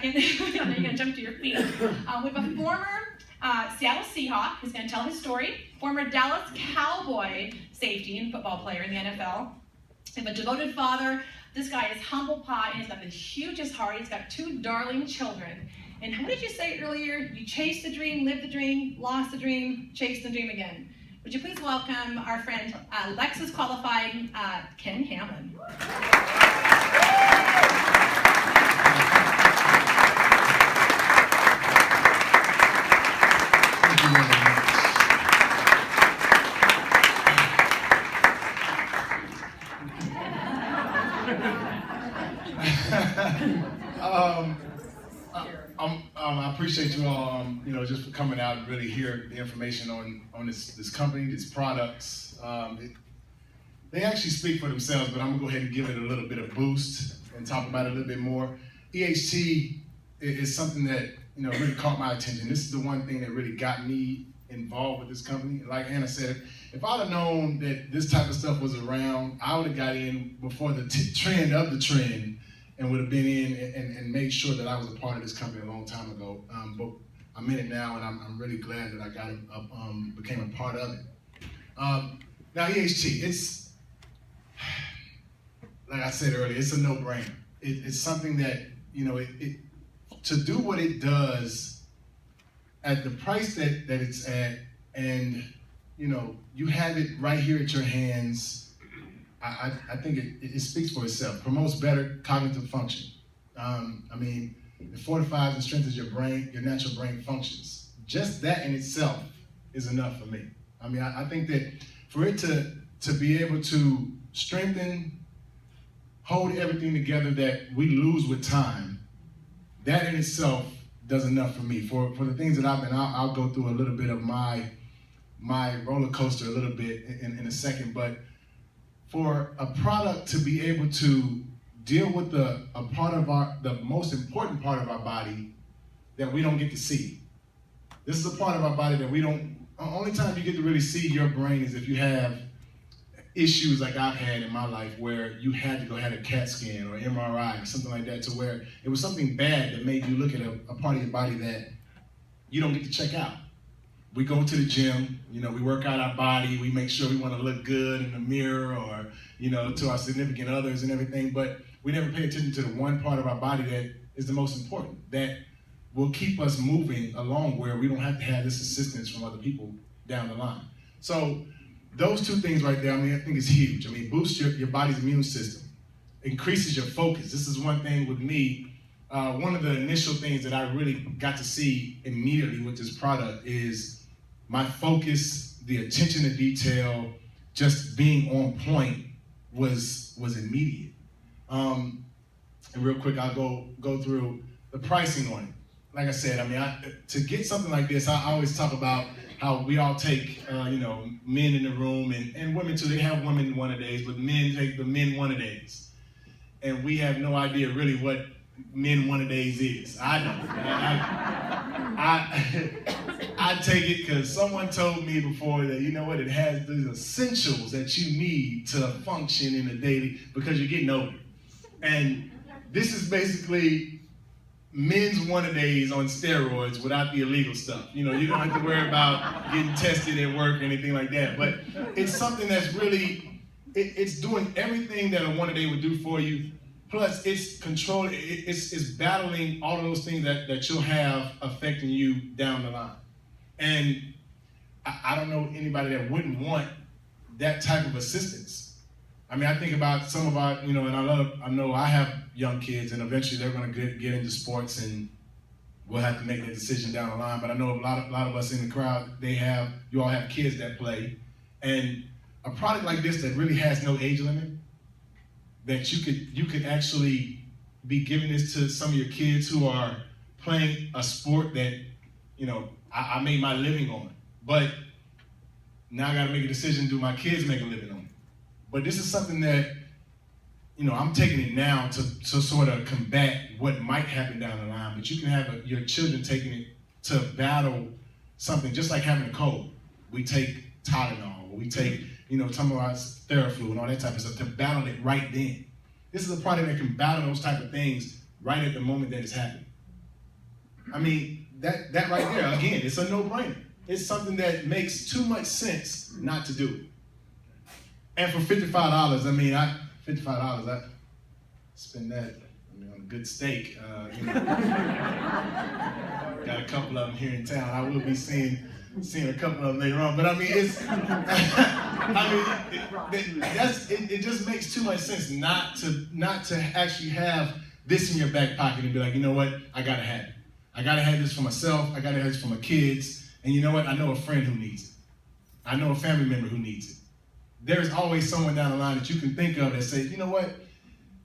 second. I know you're going to jump to your feet. We have a former Seattle Seahawk who's going to tell his story. Former Dallas Cowboy safety and football player in the NFL. We have a devoted father. This guy is humble pie, and he's got the hugest heart. He's got 2 darling children. And what did you say earlier? You chased the dream, lived the dream, lost the dream, chased the dream again. Would you please welcome our friend, Lexus qualified Ken Hamlin. Thank you very much. I appreciate you all, just for coming out and really hear the information on this company, these products. They actually speak for themselves, but I'm gonna go ahead and give it a little bit of boost and talk about it a little bit more. EHT is something that really caught my attention. This is the one thing that really got me involved with this company. Like Anna said, if I'd have known that this type of stuff was around, I would have got in before the trend of the trend and would have been in and made sure that I was a part of this company a long time ago. But I'm in it now, and I'm really glad that I became a part of it. Now EHT, it's, like I said earlier, it's a no-brainer. It's something that, to do what it does at the price that it's at, and you have it right here at your hands. I think it speaks for itself. Promotes better cognitive function. It fortifies and strengthens your brain, your natural brain functions. Just that in itself is enough for me. I think that for it to be able to strengthen, hold everything together that we lose with time, that in itself does enough for me. For the things that I'll go through a little bit of my roller coaster a little bit in a second, but for a product to be able to deal with the most important part of our body that we don't get to see. This is a part of our body that only time you get to really see your brain is if you have issues like I've had in my life where you had to go have a CAT scan or MRI or something like that, to where it was something bad that made you look at a part of your body that you don't get to check out. We go to the gym, we work out our body, we make sure we want to look good in the mirror or, to our significant others and everything, but we never pay attention to the one part of our body that is the most important, that will keep us moving along where we don't have to have this assistance from other people down the line. So those 2 things right there, I think it's huge. Boosts your body's immune system, increases your focus. This is one thing with me. One of the initial things that I really got to see immediately with this product is my focus, the attention to detail, just being on point was immediate. And real quick, I'll go through the pricing on it. Like I said, to get something like this, I always talk about how we all take, men in the room and women too. They have women one-a-days, but men take the men one-a-days. And we have no idea really what men one-a-days is. I don't. I take it because someone told me before that, it has these essentials that you need to function in a daily, because you're getting older. And this is basically men's one-a-days on steroids without the illegal stuff. You don't have to worry about getting tested at work or anything like that. But it's something that's really, it's doing everything that a one-a-day would do for you. Plus, it's controlling, it's battling all of those things that you'll have affecting you down the line. And I don't know anybody that wouldn't want that type of assistance. I think about some of our, and I know I have young kids, and eventually they're going to get into sports, and we'll have to make that decision down the line. But I know a lot of us in the crowd, you all have kids that play, and a product like this that really has no age limit, that you could actually be giving this to some of your kids who are playing a sport that, I made my living on, but now I got to make a decision, do my kids make a living on it? But this is something that, I'm taking it now to sort of combat what might happen down the line, but you can have your children taking it to battle something just like having a cold. We take Tylenol, we take, some of our Theraflu and all that type of stuff to battle it right then. This is a product that can battle those type of things right at the moment that it's happening. I mean, that right there, again, it's a no-brainer. It's something that makes too much sense not to do it. And for $55, I mean, $55, I spend that on a good steak. Got a couple of them here in town. I will be seeing a couple of them later on. But I mean, it just makes too much sense not to actually have this in your back pocket and be like, you know what, I gotta have it. I gotta have this for myself. I gotta have this for my kids. And you know what? I know a friend who needs it. I know a family member who needs it. There's always someone down the line that you can think of that says, you know what?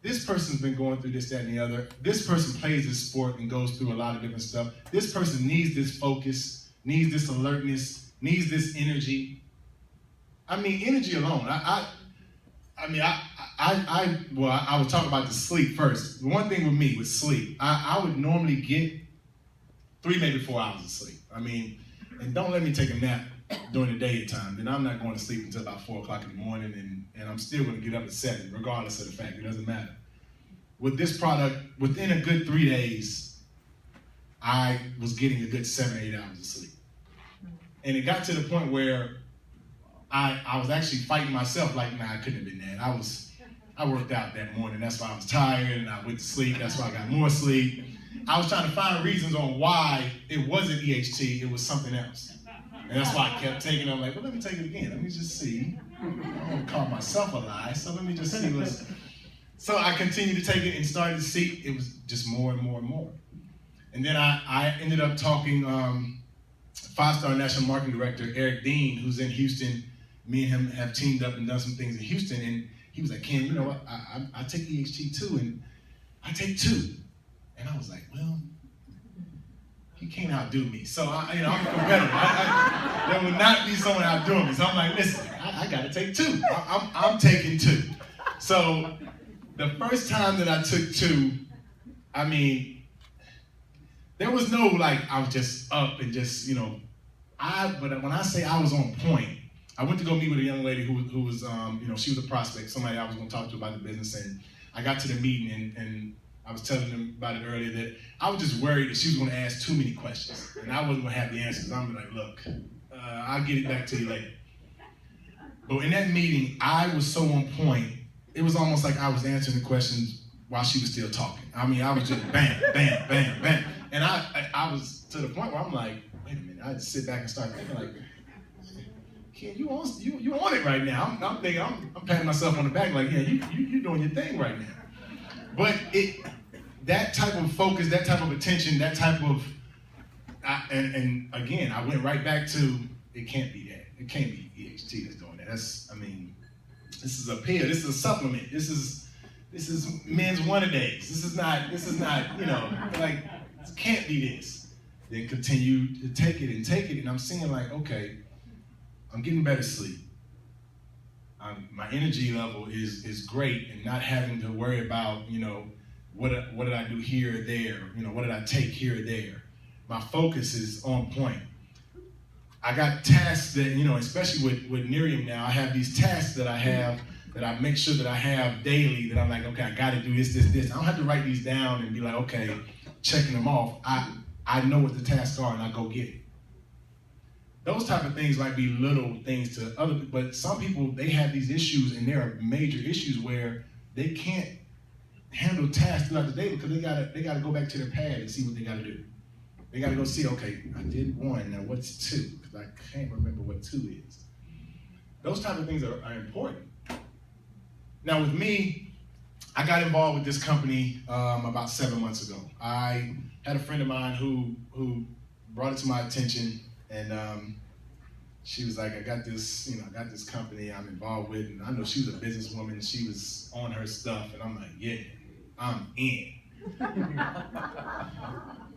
This person's been going through this, that, and the other. This person plays this sport and goes through a lot of different stuff. This person needs this focus, needs this alertness, needs this energy. I mean, energy alone. I would talk about the sleep first. The one thing with me with sleep, I would normally get 3, maybe 4 hours of sleep. I mean, and don't let me take a nap during the daytime, then I'm not going to sleep until about 4 o'clock in the morning, and I'm still going to get up at 7, regardless of the fact. It doesn't matter. With this product, within a good 3 days, I was getting a good 7 or 8 hours of sleep. And it got to the point where I was actually fighting myself, like, nah, I couldn't have been that. I worked out that morning. That's why I was tired, and I went to sleep. That's why I got more sleep. I was trying to find reasons on why it wasn't EHT, it was something else. And that's why I kept taking it. I'm like, well, let me take it again. Let me just see. I don't want to call myself a lie, so let me just see what's... So I continued to take it and started to see it was just more and more and more. And then I ended up talking 5-star National Marketing Director Eric Dean, who's in Houston. Me and him have teamed up and done some things in Houston, and he was like, Ken, you know what, I take EHT too, and I take 2. And I was like, well, he can't outdo me. So I'm a competitor. There would not be someone outdoing me. So I'm like, listen, I gotta take 2. I'm taking 2. So the first time that I took 2, I mean, there was no like, I was just up and just, but when I say I was on point, I went to go meet with a young lady who was, she was a prospect, somebody I was gonna talk to about the business, and I got to the meeting and I was telling them about it earlier that I was just worried that she was going to ask too many questions, and I wasn't going to have the answers. I'm like, look, I'll get it back to you later. But in that meeting, I was so on point, it was almost like I was answering the questions while she was still talking. I mean, I was just bam, bam, bam, bam. And I was to the point where I'm like, wait a minute, I just sit back and start thinking like, Ken, you on it right now. I'm thinking, I'm patting myself on the back like, yeah, you're doing your thing right now. But that type of focus, that type of attention, that type of, and again, I went right back to, it can't be that. It can't be EHT that's doing that. This is a pill, this is a supplement, this is men's one-a-days. This is not, like, it can't be this. Then continue to take it, and I'm seeing like, okay, I'm getting better sleep. My energy level is great, and not having to worry about, what did I do here or there? What did I take here or there? My focus is on point. I got tasks that, especially with Nerium now, I have these tasks that I make sure that I have daily that I'm like, okay, I got to do this. I don't have to write these down and be like, okay, checking them off. I know what the tasks are and I go get it. Those type of things might be little things to other people, but some people, they have these issues, and there are major issues where they can't handle tasks throughout the day because they gotta go back to their pad and see what they gotta do. They gotta go see, okay, I did 1, now what's 2? Because I can't remember what 2 is. Those type of things are important. Now with me, I got involved with this company about 7 months ago. I had a friend of mine who brought it to my attention, and she was like, I got this company I'm involved with, and I know she was a businesswoman, she was on her stuff, and I'm like, yeah, I'm in.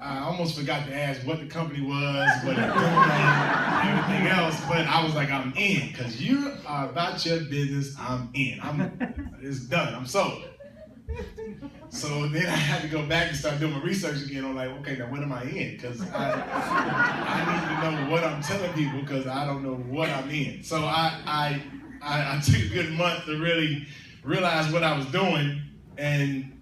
I almost forgot to ask what the company was, what it was, and everything else, but I was like, I'm in, because you are about your business, I'm in. It's done, I'm sold. So then I had to go back and start doing my research again. I'm like, okay, now what am I in? Because I need to know what I'm telling people because I don't know what I'm in. So I took a good month to really realize what I was doing, and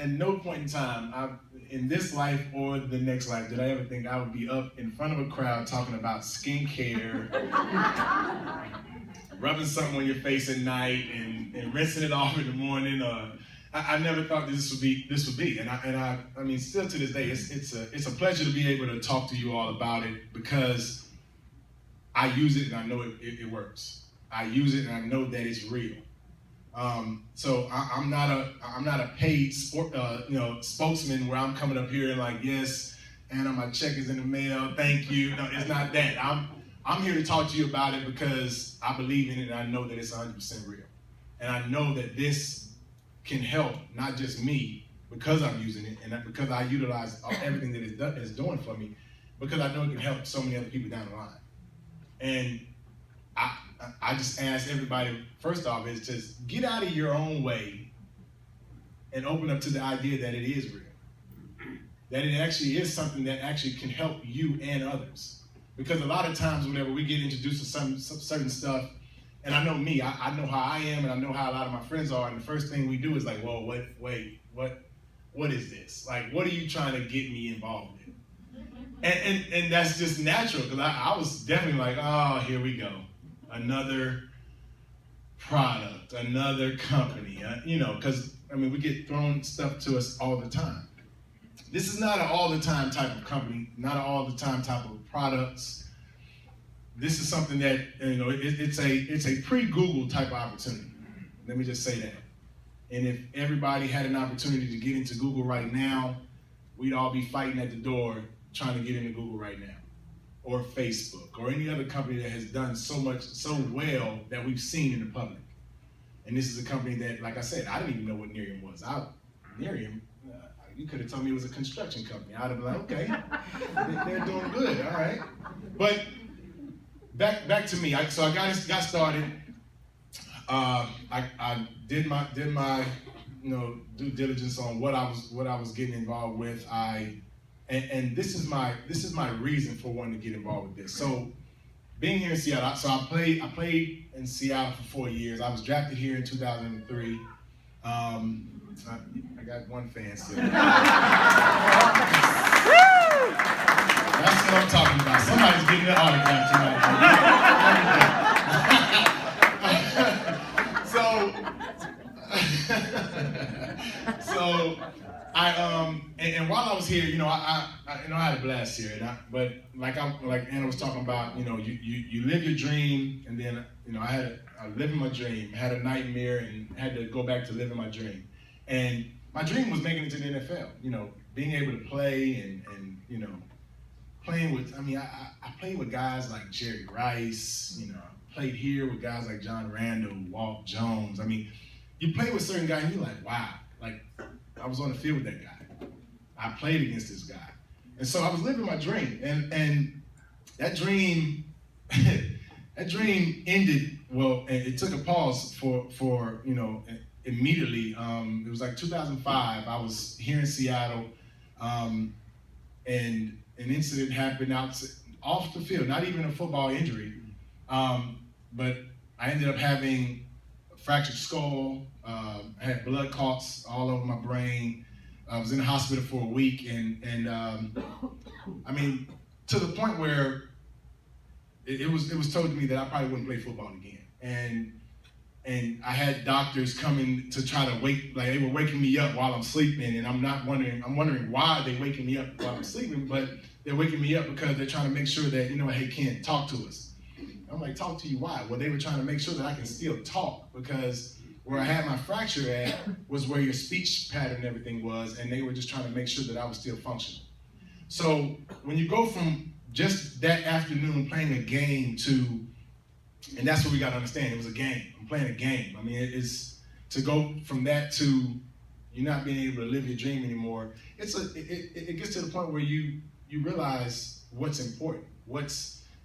at no point in time, in this life or the next life did I ever think I would be up in front of a crowd talking about skincare, rubbing something on your face at night and rinsing it off in the morning. I never thought this would be. And I mean, still to this day, it's a pleasure to be able to talk to you all about it because I use it and I know it works. I use it and I know that it's real. So I'm not a paid spokesman where I'm coming up here and like, yes, Anna, my check is in the mail, thank you. No, it's not that. I'm here to talk to you about it because I believe in it and I know that it's 100% real. And I know that this can help not just me because I'm using it and because I utilize everything that it's doing for me, because I know it can help so many other people down the line. And I just ask everybody, first off, is just get out of your own way and open up to the idea that it is real. That it actually is something that actually can help you and others. Because a lot of times whenever we get introduced to some certain stuff, and I know me, I know how I am and I know how a lot of my friends are, and the first thing we do is like, whoa, wait, what is this? Like, what are you trying to get me involved in? And that's just natural, because I was definitely like, oh, here we go. Another product, another company, because, I mean, we get thrown stuff to us all the time. This is not an all the time type of company, not an all the time type of products. This is something that, it's a pre-Google type of opportunity. Let me just say that. And if everybody had an opportunity to get into Google right now, we'd all be fighting at the door trying to get into Google right now, or Facebook, or any other company that has done so well that we've seen in the public. And this is a company that, like I said, I didn't even know what Nerium was. Nerium, you could have told me it was a construction company. I'd have been like, okay, they're doing good, all right. But back to me. So I got started. I did my due diligence on what I was getting involved with. And this is my reason for wanting to get involved with this. So being here in Seattle, so I played in Seattle for 4 years. I was drafted here in 2003. I got one fan still. That's what I'm talking about. Somebody's getting an autograph tonight. So and while I was here, I had a blast here. But like Anna was talking about, you live your dream, and then I living my dream, had a nightmare, and had to go back to living my dream. And my dream was making it to the NFL. Being able to play and playing with. I played with guys like Jerry Rice. I played here with guys like John Randall, Walt Jones. I mean, you play with certain guys, and you're like, wow, like I was on the field with that guy. I played against this guy. And so I was living my dream. And that dream ended, well, and it took a pause for immediately. It was like 2005. I was here in Seattle, and an incident happened off the field, not even a football injury, but I ended up having a fractured skull. I had blood clots all over my brain. I was in the hospital for a week, and to the point where it was told to me that I probably wouldn't play football again. And I had doctors coming to try to they were waking me up while I'm sleeping, and I'm wondering why they're waking me up while I'm sleeping, but they're waking me up because they're trying to make sure that, hey, Ken, talk to us. I'm like, talk to you, why? Well, they were trying to make sure that I can still talk, because where I had my fracture at was where your speech pattern and everything was, and they were just trying to make sure that I was still functional. So when you go from just that afternoon playing a game to, and that's what we got to understand, it was a game. I'm playing a game. It's to go from that to you not being able to live your dream anymore. It gets to the point where you realize what's important,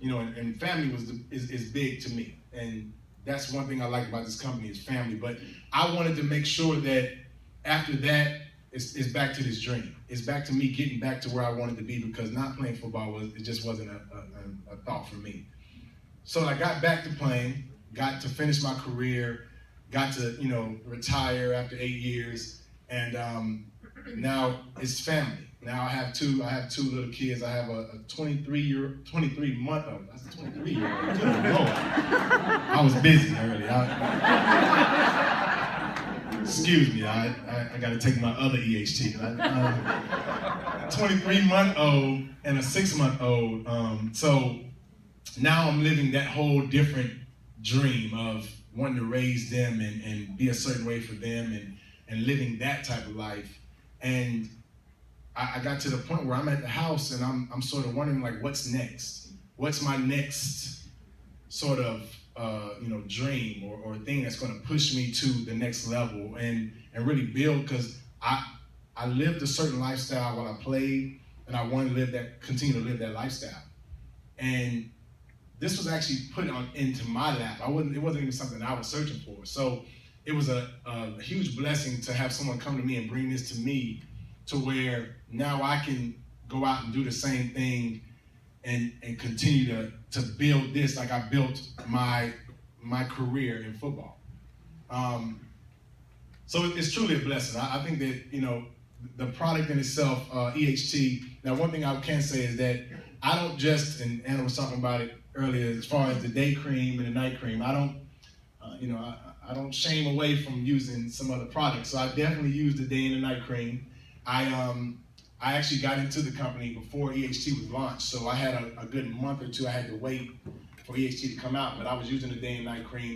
and family is big to me, and that's one thing I like about this company is family. But I wanted to make sure that after that, it's back to this dream. It's back to me getting back to where I wanted to be, because not playing football just wasn't a thought for me. So I got back to playing, got to finish my career, got to retire after 8 years, and now it's family. Now I have two little kids. I have a 23-month-old. That's a 23-year-old. Good Lord. I was busy earlier. Excuse me, I got to take my other EHT. 23-month-old and a 6-month-old. So now I'm living that whole different dream of wanting to raise them and be a certain way for them and living that type of life. And I got to the point where I'm at the house and I'm sort of wondering, like, what's next? What's my next sort of dream or thing that's going to push me to the next level and really build? Because I lived a certain lifestyle while I played, and I wanted to continue to live that lifestyle. And this was actually put into my lap. It wasn't even something I was searching for. So it was a huge blessing to have someone come to me and bring this to me, to where now I can go out and do the same thing and continue to build this like I built my career in football. So it's truly a blessing. I think that, the product in itself, EHT, now one thing I can say is that I don't just, and Anna was talking about it earlier, as far as the day cream and the night cream, I don't, I don't shame away from using some other products. So I definitely use the day and the night cream. I actually got into the company before EHT was launched, so I had a good month or two I had to wait for EHT to come out, but I was using the day and night cream.